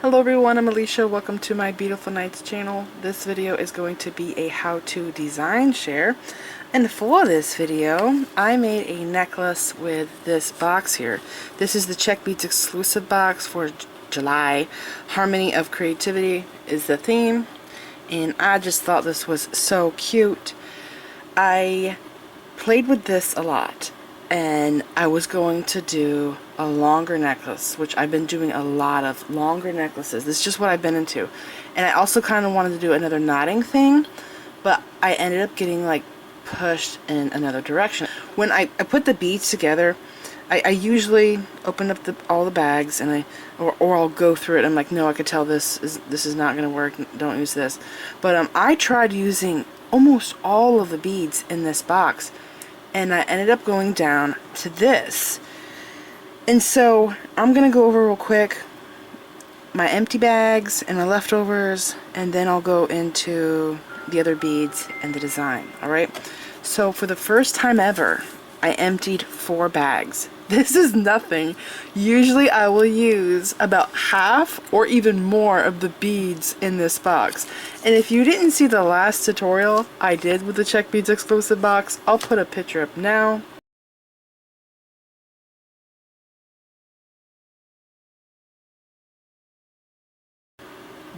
Hello everyone, I'm Alicia. Welcome to my Beautiful Nights channel. This video is going to be a how-to design share. And for this video, I made a necklace with this box here. This is the Czech Beads exclusive box for July. Harmony of Creativity is the theme. And I just thought this was so cute. I played with this a lot. And I was going to do a longer necklace, which I've been doing a lot of longer necklaces. This is just what I've been into. And I also kind of wanted to do another knotting thing, but I ended up getting like pushed in another direction. When I put the beads together, I usually open up all the bags and or I'll go through it. I'm like, no, I could tell this is not going to work. Don't use this. But I tried using almost all of the beads in this box. And I ended up going down to this. And so I'm going to go over real quick my empty bags and my leftovers, and then I'll go into the other beads and the design. Alright? So for the first time ever, I emptied 4 bags. This is nothing. Usually I will use about half or even more of the beads in this box. And if you didn't see the last tutorial I did with the Czech Beads exclusive box, I'll put a picture up now.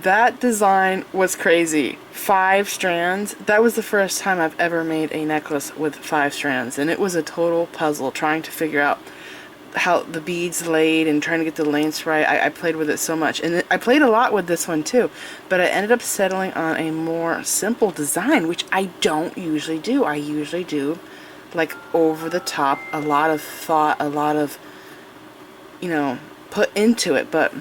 That design was crazy. 5 strands. That was the first time I've ever made a necklace with 5 strands, and it was a total puzzle trying to figure out how the beads laid and trying to get the lengths right. I played with it so much, and I played a lot with this one too, but I ended up settling on a more simple design, which I don't usually do. I usually do like over the top, a lot of thought, a lot of, you know, put into it, but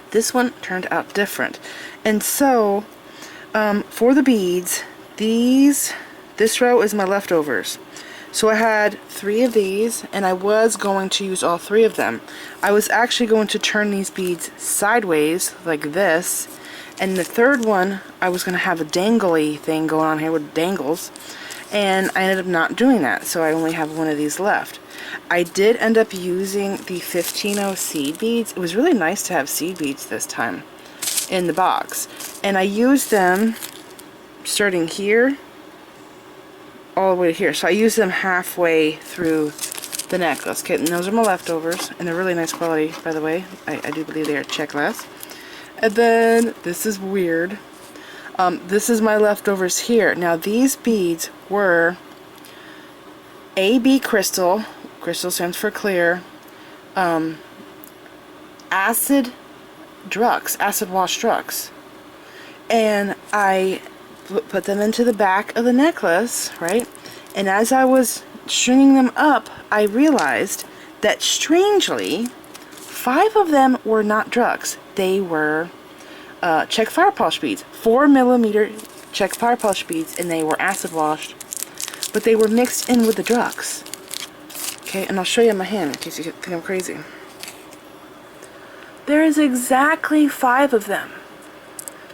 this one turned out different. And so for the beads, this row is my leftovers. So I had 3 of these, and I was going to use all 3 of them. I was actually going to turn these beads sideways like this, and the third one I was going to have a dangly thing going on here with dangles, and I ended up not doing that, so I only have 1 of these left. I did end up using the 15-0 seed beads. It was really nice to have seed beads this time in the box, and I used them starting here all the way to here. So I use them halfway through the necklace. Okay, and those are my leftovers, and they're really nice quality, by the way. I do believe they are Czech glass. And then this is weird. This is my leftovers here. Now these beads were AB crystal. Crystal stands for clear. Acid wash Drux. And I put them into the back of the necklace, right? And as I was stringing them up, I realized that strangely 5 of them were not Drux. They were Czech fire polish beads, 4mm Czech fire polish beads, and they were acid washed, but they were mixed in with the Drux. Okay, and I'll show you my hand in case you think I'm crazy. There is exactly 5 of them.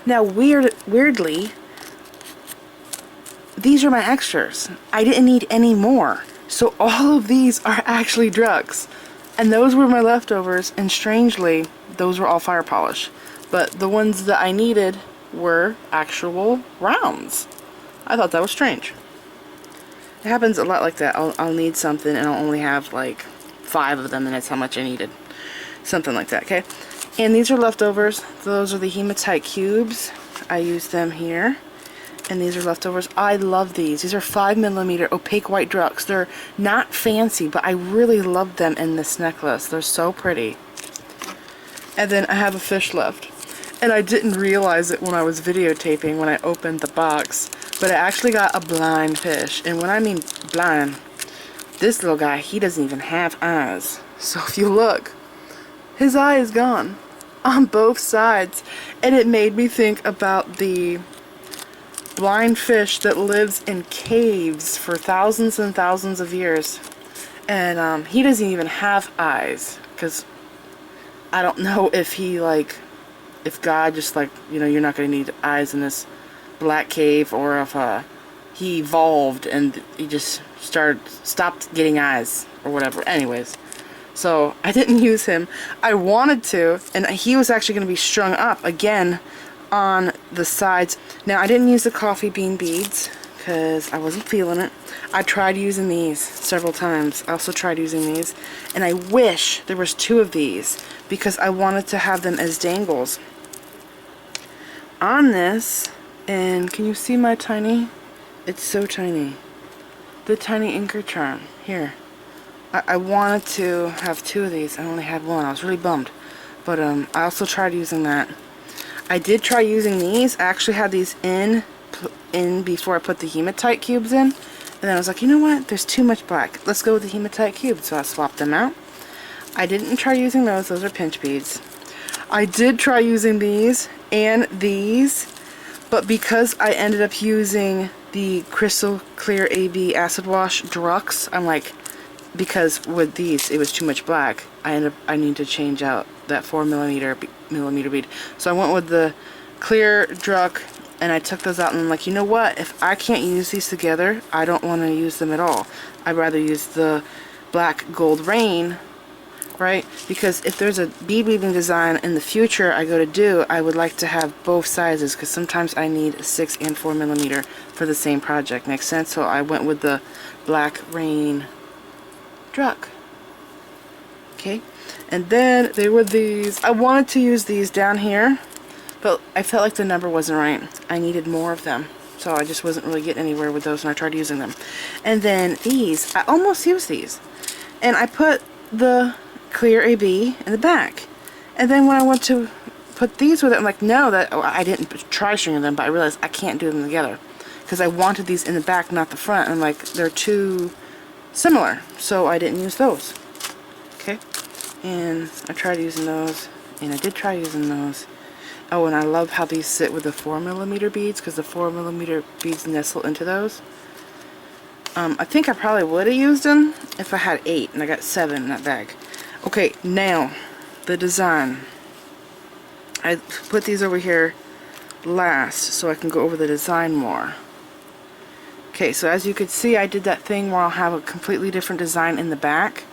Now weirdly, these are my extras. I didn't need any more. So all of these are actually Drux. And those were my leftovers, and strangely, those were all fire polish. But the ones that I needed were actual rounds. I thought that was strange. It happens a lot like that. I'll need something and I'll only have like 5 of them, and that's how much I needed. Something like that, okay? And these are leftovers. Those are the hematite cubes. I used them here. And these are leftovers. I love these. These are 5mm opaque white Drux. They're not fancy, but I really love them in this necklace. They're so pretty. And then I have a fish left. And I didn't realize it when I was videotaping when I opened the box, but I actually got a blind fish. And when I mean blind, this little guy, he doesn't even have eyes. So if you look, his eye is gone on both sides. And it made me think about the blind fish that lives in caves for thousands and thousands of years, and he doesn't even have eyes, because I don't know if he if God just you know, you're not going to need eyes in this black cave, or if he evolved and he just stopped getting eyes or whatever. Anyways, So I didn't use him. I wanted to, and he was actually going to be strung up again on the sides. Now I didn't use the coffee bean beads because I wasn't feeling it. I tried using these several times. I also tried using these, and I wish there was 2 of these because I wanted to have them as dangles on this. And can you see my tiny? It's so tiny. The tiny anchor charm here. I wanted to have 2 of these. I only had 1. I was really bummed, but I also tried using that. I did try using these. I actually had these in before I put the hematite cubes in, and then I was like, you know what, there's too much black, let's go with the hematite cubes. So I swapped them out. I didn't try using those are pinch beads. I did try using these and these, but because I ended up using the crystal clear AB acid wash Drux, I'm like, because with these it was too much black, I need to change out that 4mm bead. So I went with the clear Drux, and I took those out, and I'm like, you know what, if I can't use these together, I don't want to use them at all. I'd rather use the black gold rain, right? Because if there's a bead weaving design in the future I go to do, I would like to have both sizes, because sometimes I need 6 and 4mm for the same project. Makes sense? So I went with the black rain Drux. Okay, and then there were these. I wanted to use these down here, but I felt like the number wasn't right. I needed more of them, so I just wasn't really getting anywhere with those when I tried using them. And then these, I almost used these, and I put the clear AB in the back, and then when I went to put these with it, I'm like, no, I didn't try stringing them, but I realized I can't do them together because I wanted these in the back, not the front. And I'm like, they're too similar, so I didn't use those. Okay, and I tried using those, and I did try using those. Oh, and I love how these sit with the 4mm beads, because the 4mm beads nestle into those. I think I probably would have used them if I had 8, and I got 7 in that bag. Okay, now the design. I put these over here last so I can go over the design more. Okay, so as you can see, I did that thing where I'll have a completely different design in the back,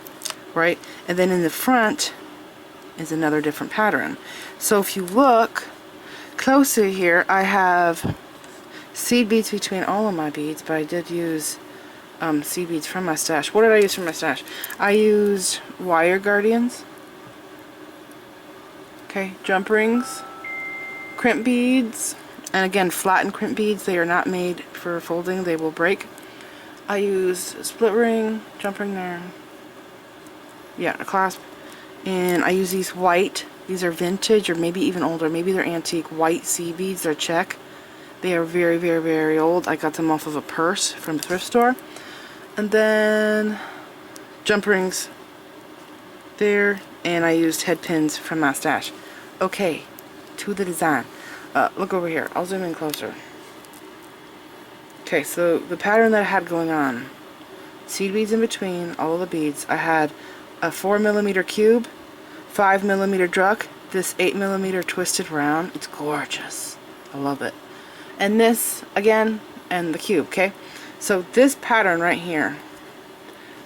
right? And then in the front is another different pattern. So if you look closely here, I have seed beads between all of my beads, but I did use seed beads from my stash. What did I use from my stash? I used wire guardians, okay, jump rings, crimp beads, and again, flattened crimp beads. They are not made for folding, they will break. I used a split ring, jump ring there, yeah, a clasp, and I use these white, these are vintage or maybe even older, maybe they're antique, white seed beads. They're Czech. They are very, very, very old. I got them off of a purse from a thrift store. And then jump rings there, and I used head pins from my stash. Okay, to the design. Look over here. I'll zoom in closer. Okay, so the pattern that I had going on, seed beads in between all of the beads. I had a 4mm cube, 5mm Drux, this 8mm twisted round. It's gorgeous. I love it. And this again, and the cube. Okay, so this pattern right here,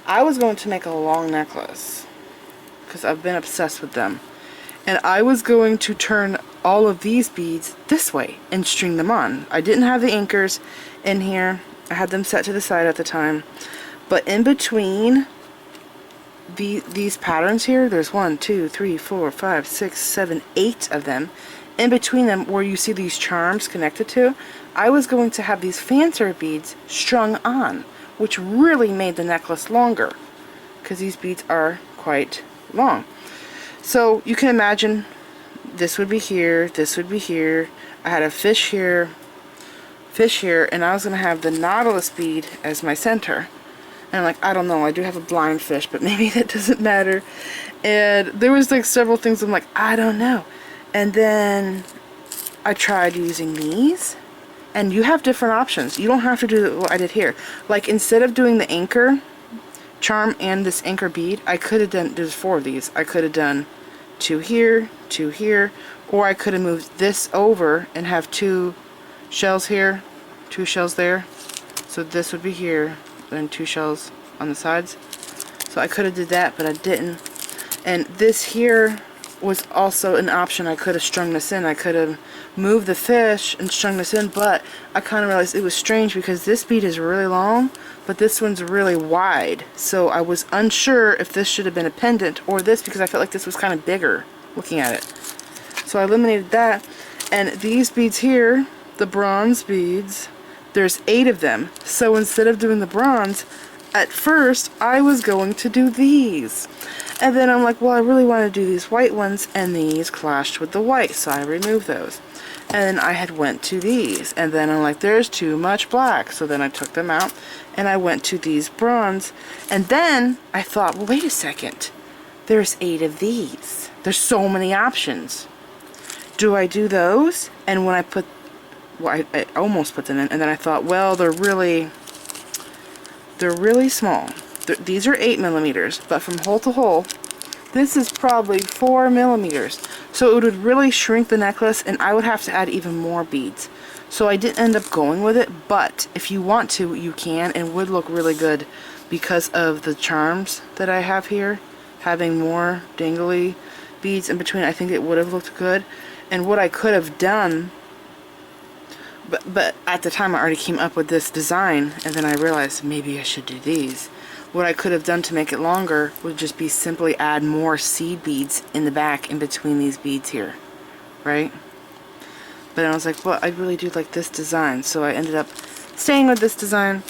I was going to make a long necklace because I've been obsessed with them, and I was going to turn all of these beads this way and string them on. I didn't have the anchors in here. I had them set to the side at the time, but in between these patterns here, there's 1, 2, 3, 4, 5, 6, 7, 8 of them. In between them, where you see these charms connected to, I was going to have these fancier beads strung on, which really made the necklace longer, because these beads are quite long. So you can imagine this would be here, this would be here. I had a fish here, and I was going to have the Nautilus bead as my center. And I'm like, I don't know, I do have a blind fish, but maybe that doesn't matter. And there was like several things I'm like, I don't know. And then I tried using these, and you have different options. You don't have to do what I did here. Like, instead of doing the anchor charm and this anchor bead, I could have done, there's 4 of these. I could have done 2 here, 2 here, or I could have moved this over and have 2 shells here, 2 shells there. So this would be here, then 2 shells on the sides. So I could have did that, but I didn't. And this here was also an option. I could have strung this in. I could have moved the fish and strung this in, but I kind of realized it was strange because this bead is really long, but this one's really wide. So I was unsure if this should have been a pendant or this, because I felt like this was kind of bigger looking at it. So I eliminated that. And these beads here, the bronze beads, there's 8 of them. So instead of doing the bronze, at first I was going to do these. And then I'm like, well, I really want to do these white ones, and these clashed with the white, so I removed those. And then I had went to these, and then I'm like, there's too much black, so then I took them out, and I went to these bronze. And then I thought, well, wait a second, there's 8 of these. There's so many options. Do I do those? And when I put, well, I almost put them in, and then I thought, well, they're really small. These are 8 millimeters, but from hole to hole, this is probably 4 millimeters. So it would really shrink the necklace, and I would have to add even more beads. So I didn't end up going with it, but if you want to, you can, and would look really good because of the charms that I have here. Having more dangly beads in between, I think it would have looked good. And what I could have done, but at the time I already came up with this design, and then I realized maybe I should do these. What I could have done to make it longer would just be simply add more seed beads in the back in between these beads here, right? But I was like, well, I really do like this design, so I ended up staying with this design.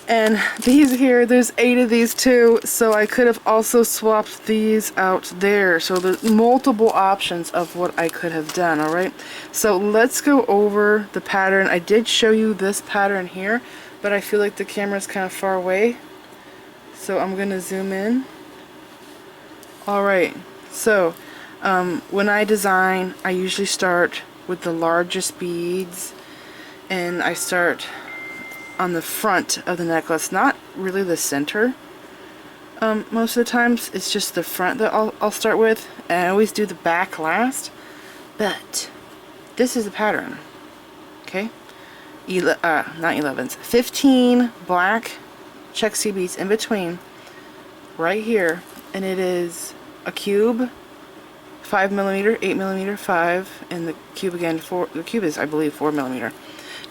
And these here, there's 8 of these too, so I could have also swapped these out there. So there's multiple options of what I could have done, alright? So let's go over the pattern. I did show you this pattern here, but I feel like the camera's kind of far away. So I'm going to zoom in. Alright, so when I design, I usually start with the largest beads, and I start on the front of the necklace, not really the center. Most of the times it's just the front that I'll start with, and I always do the back last. But this is the pattern, okay? Not 11s, 15 black Czech sea beads in between right here, and it is a cube, 5 millimeter, 8 millimeter, 5, and the cube again, 4. The cube is, I believe, 4 millimeter.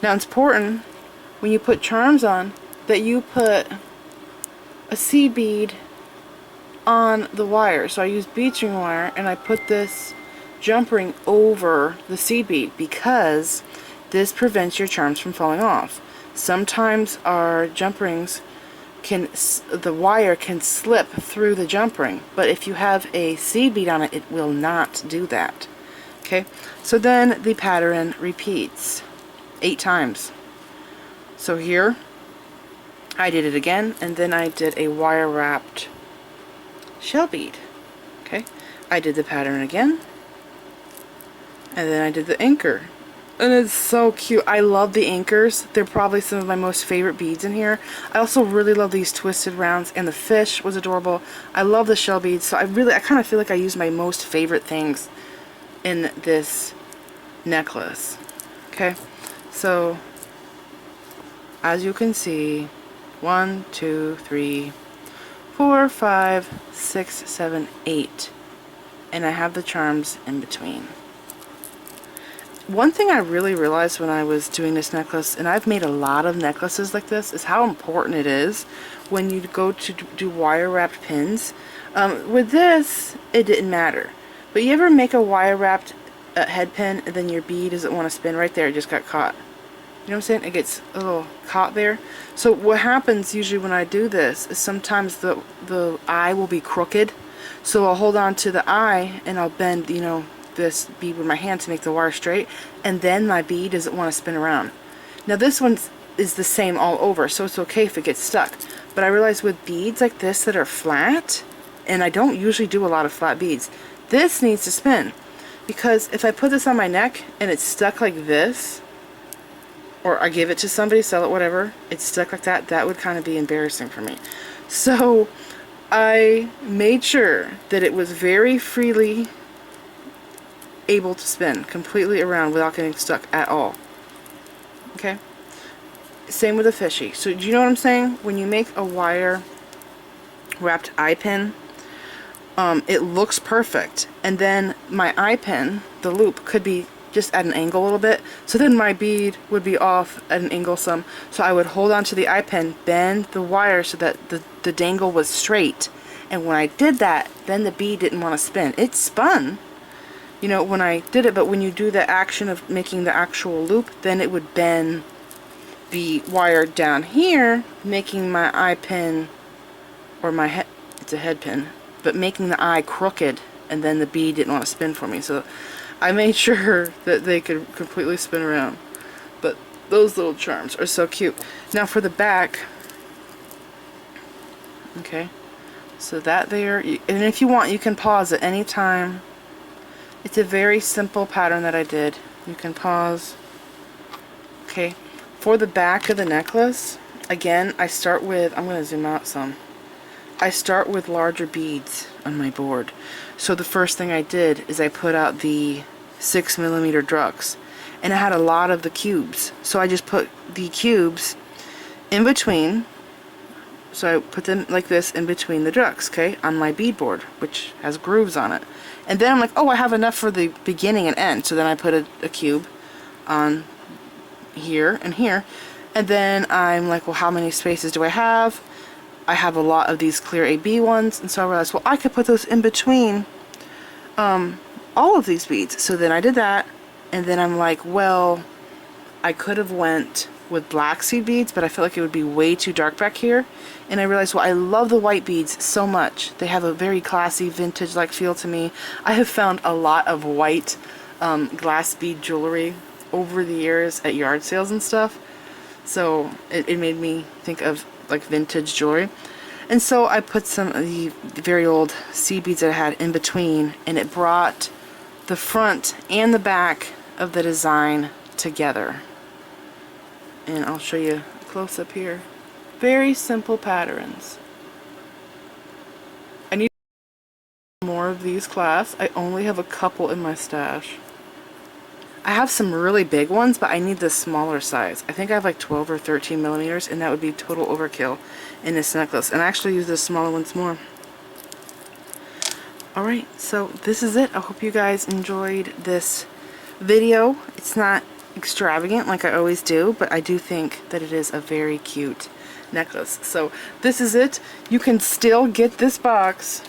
Now it's important when you put charms on that you put a seed bead on the wire. So I use bead string wire, and I put this jump ring over the seed bead because this prevents your charms from falling off. Sometimes our jump rings the wire can slip through the jump ring, but if you have a seed bead on it, it will not do that. Okay, so then the pattern repeats 8 times. So here I did it again, and then I did a wire wrapped shell bead. Okay, I did the pattern again, and then I did the anchor, and it's so cute. I love the anchors. They're probably some of my most favorite beads in here. I also really love these twisted rounds, and the fish was adorable. I love the shell beads, so I kind of feel like I use my most favorite things in this necklace. Okay, so as you can see, 1, 2, 3, 4, 5, 6, 7, 8, and I have the charms in between. One thing I really realized when I was doing this necklace, and I've made a lot of necklaces like this, is how important it is when you go to do wire wrapped pins. With this, it didn't matter. But you ever make a wire wrapped head pin, and then your bead doesn't want to spin? Right there, it just got caught. You know what I'm saying? It gets a little caught there. So what happens usually when I do this is sometimes the eye will be crooked. So I'll hold on to the eye, and I'll bend, you know, this bead with my hand to make the wire straight, and then my bead doesn't want to spin around. Now this one is the same all over, so it's okay if it gets stuck. But I realize with beads like this that are flat, and I don't usually do a lot of flat beads, this needs to spin. Because if I put this on my neck and it's stuck like this, or I give it to somebody, sell it, whatever, it's stuck like that, that would kind of be embarrassing for me. So I made sure that it was very freely able to spin completely around without getting stuck at all. Okay? Same with the fishy. So do you know what I'm saying? When you make a wire wrapped eye pin, it looks perfect. And then my eye pin, the loop, could be just at an angle a little bit, so then my bead would be off at an angle some. So I would hold on to the eye pin, bend the wire so that the dangle was straight, and when I did that, then the bead didn't want to spin. It spun, you know, when I did it, but when you do the action of making the actual loop, then it would bend the wire down here, making my eye pin, or my head, it's a head pin, but making the eye crooked, and then the bead didn't want to spin for me. So I made sure that they could completely spin around. But those little charms are so cute. Now for the back, okay, so that there, and if you want, you can pause at any time. It's a very simple pattern that I did. You can pause. Okay, for the back of the necklace, again, I start with, I'm going to zoom out some. I start with larger beads on my board. So the first thing I did is I put out the 6mm drugs, and it had a lot of the cubes. So I just put the cubes in between. So I put them like this in between the drugs, okay, on my bead board, which has grooves on it. And then I'm like, oh, I have enough for the beginning and end. So then I put a cube on here and here. And then I'm like, well, how many spaces do I have? I have a lot of these clear AB ones, and so I realized, well, I could put those in between all of these beads. So then I did that, and then I'm like, well, I could have went with black seed beads, but I felt like it would be way too dark back here. And I realized, well, I love the white beads so much. They have a very classy, vintage-like feel to me. I have found a lot of white glass bead jewelry over the years at yard sales and stuff. So it made me think of like vintage jewelry. And so I put some of the very old seed beads that I had in between, and it brought the front and the back of the design together. And I'll show you close up here. Very simple patterns. I need more of these class. I only have a couple in my stash. I have some really big ones, but I need the smaller size. I think I have like 12 or 13 millimeters, and that would be total overkill in this necklace. And I actually use the smaller ones more. Alright, so this is it. I hope you guys enjoyed this video. It's not extravagant like I always do, but I do think that it is a very cute necklace. So this is it. You can still get this box,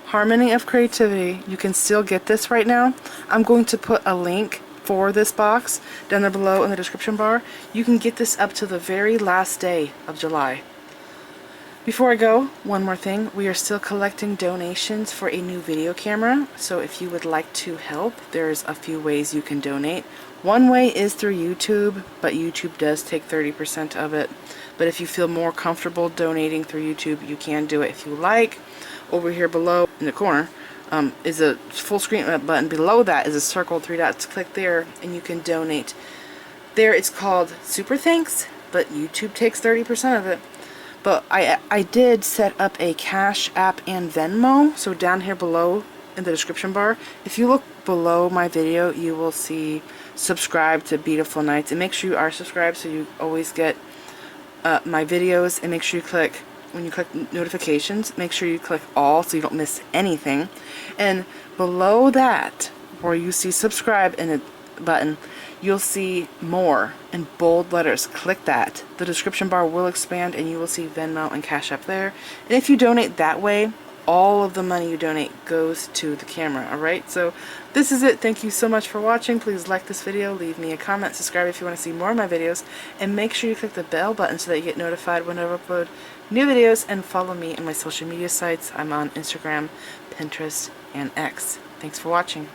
Harmony of Creativity. You can still get this right now. I'm going to put a link for this box down there below in the description bar. You can get this up to the very last day of July. Before I go, one more thing. We are still collecting donations for a new video camera. So if you would like to help, there's a few ways you can donate. One way is through YouTube, but YouTube does take 30% of it. But if you feel more comfortable donating through YouTube, you can do it if you like. Over here below in the corner is a full screen button. Below that is a circle, 3 dots. Click there and you can donate. There it's called Super Thanks, but YouTube takes 30% of it. But I did set up a Cash App and Venmo, so down here below in the description bar, if you look below my video, you will see subscribe to Beautiful Nights, and make sure you are subscribed so you always get my videos. And make sure you click, when you click notifications, make sure you click all so you don't miss anything. And below that, where you see subscribe and a button, you'll see more in bold letters. Click that. The description bar will expand and you will see Venmo and Cash App there. And if you donate that way, all of the money you donate goes to the camera. Alright, so this is it. Thank you so much for watching. Please like this video, leave me a comment, subscribe if you want to see more of my videos, and make sure you click the bell button so that you get notified whenever I upload new videos, and follow me on my social media sites. I'm on Instagram, Pinterest, and X. Thanks for watching.